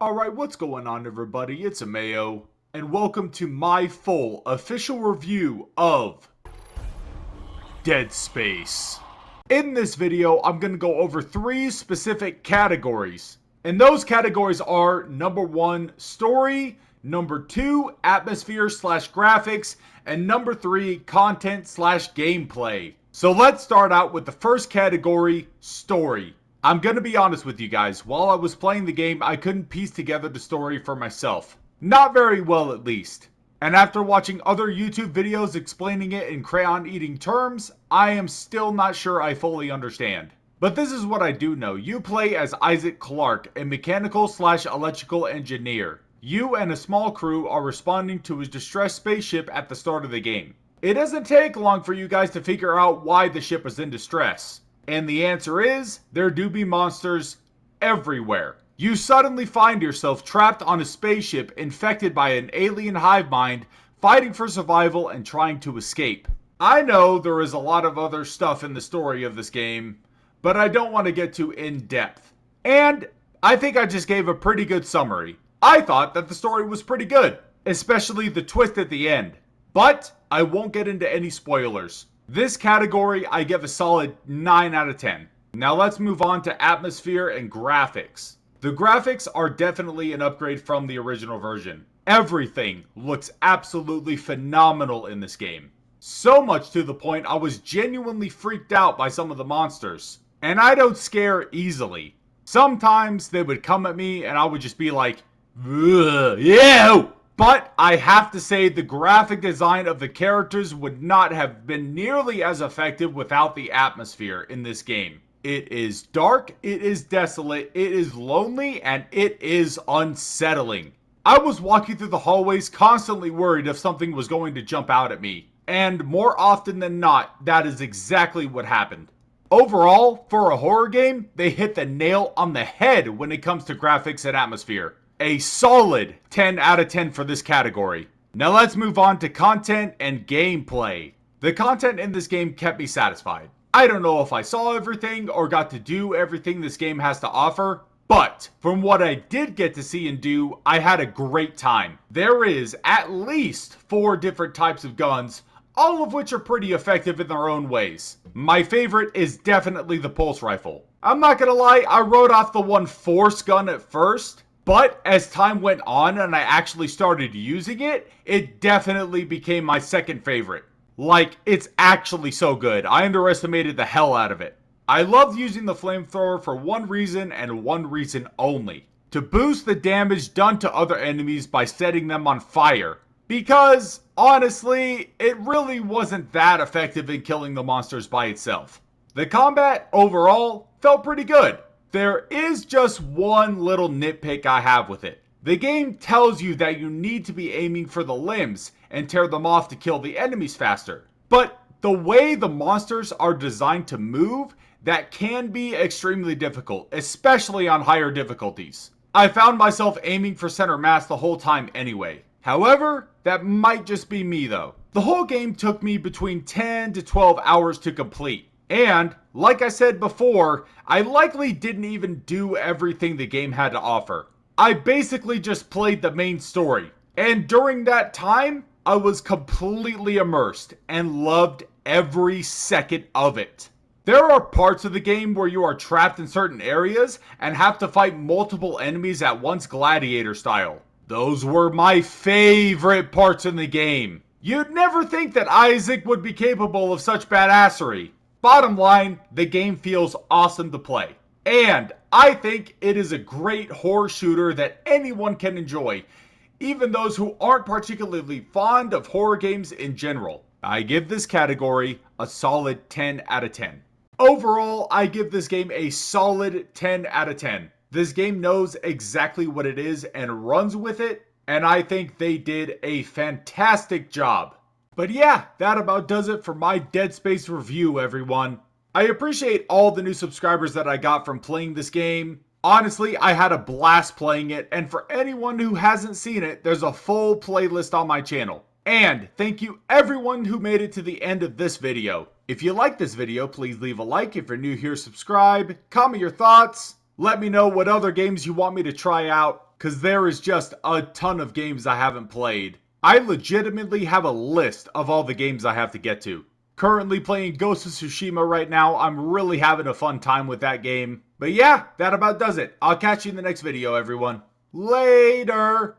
Alright, what's going on everybody? It's Ameo, and welcome to my full official review of Dead Space. In this video, I'm going to go over 3 specific categories. And those categories are number 1, story, number 2, atmosphere slash graphics, and number 3, content slash gameplay. So let's start out with the first category, story. I'm gonna be honest with you guys, while I was playing the game, I couldn't piece together the story for myself. Not very well at least. And after watching other YouTube videos explaining it in crayon eating terms, I am still not sure I fully understand. But this is what I do know. You play as Isaac Clarke, a mechanical slash electrical engineer. You and a small crew are responding to his distressed spaceship at the start of the game. It doesn't take long for you guys to figure out why the ship was in distress. And the answer is, there do be monsters everywhere. You suddenly find yourself trapped on a spaceship infected by an alien hive mind, fighting for survival and trying to escape. I know there is a lot of other stuff in the story of this game, but I don't want to get too in-depth. And I think I just gave a pretty good summary. I thought that the story was pretty good, especially the twist at the end. But I won't get into any spoilers. This category I give a solid 9 out of 10. Now let's move on to atmosphere and graphics. The graphics are definitely an upgrade from the original version. Everything looks absolutely phenomenal in this game. So much to the point I was genuinely freaked out by some of the monsters. And I don't scare easily. Sometimes they would come at me and I would just be like, ugh, yeah! But I have to say the graphic design of the characters would not have been nearly as effective without the atmosphere in this game. It is dark, it is desolate, it is lonely, and it is unsettling. I was walking through the hallways constantly worried if something was going to jump out at me. And more often than not, that is exactly what happened. Overall, for a horror game, they hit the nail on the head when it comes to graphics and atmosphere. A solid 10 out of 10 for this category. Now let's move on to content and gameplay. The content in this game kept me satisfied. I don't know if I saw everything or got to do everything this game has to offer, but from what I did get to see and do, I had a great time. There is at least 4 different types of guns, all of which are pretty effective in their own ways. My favorite is definitely the pulse rifle. I'm not gonna lie, I wrote off the one force gun at first, but as time went on and I actually started using it, it definitely became my second favorite. Like, it's actually so good. I underestimated the hell out of it. I loved using the flamethrower for one reason and one reason only. To boost the damage done to other enemies by setting them on fire. Because, honestly, it really wasn't that effective in killing the monsters by itself. The combat, overall, felt pretty good. There is just one little nitpick I have with it. The game tells you that you need to be aiming for the limbs and tear them off to kill the enemies faster. But the way the monsters are designed to move, that can be extremely difficult, especially on higher difficulties. I found myself aiming for center mass the whole time anyway. However, that might just be me though. The whole game took me between 10 to 12 hours to complete. And, like I said before, I likely didn't even do everything the game had to offer. I basically just played the main story. And during that time, I was completely immersed and loved every second of it. There are parts of the game where you are trapped in certain areas and have to fight multiple enemies at once, gladiator style. Those were my favorite parts in the game. You'd never think that Isaac would be capable of such badassery. Bottom line, the game feels awesome to play. And I think it is a great horror shooter that anyone can enjoy, even those who aren't particularly fond of horror games in general. I give this category a solid 10 out of 10. Overall, I give this game a solid 10 out of 10. This game knows exactly what it is and runs with it, and I think they did a fantastic job. But yeah, that about does it for my Dead Space review, everyone. I appreciate all the new subscribers that I got from playing this game. Honestly, I had a blast playing it, and for anyone who hasn't seen it, there's a full playlist on my channel. And thank you everyone who made it to the end of this video. If you like this video, please leave a like. If you're new here, subscribe. Comment your thoughts. Let me know what other games you want me to try out. because there is just a ton of games I haven't played. I legitimately have a list of all the games I have to get to. Currently playing Ghost of Tsushima right now. I'm really having a fun time with that game. But yeah, that about does it. I'll catch you in the next video, everyone. Later!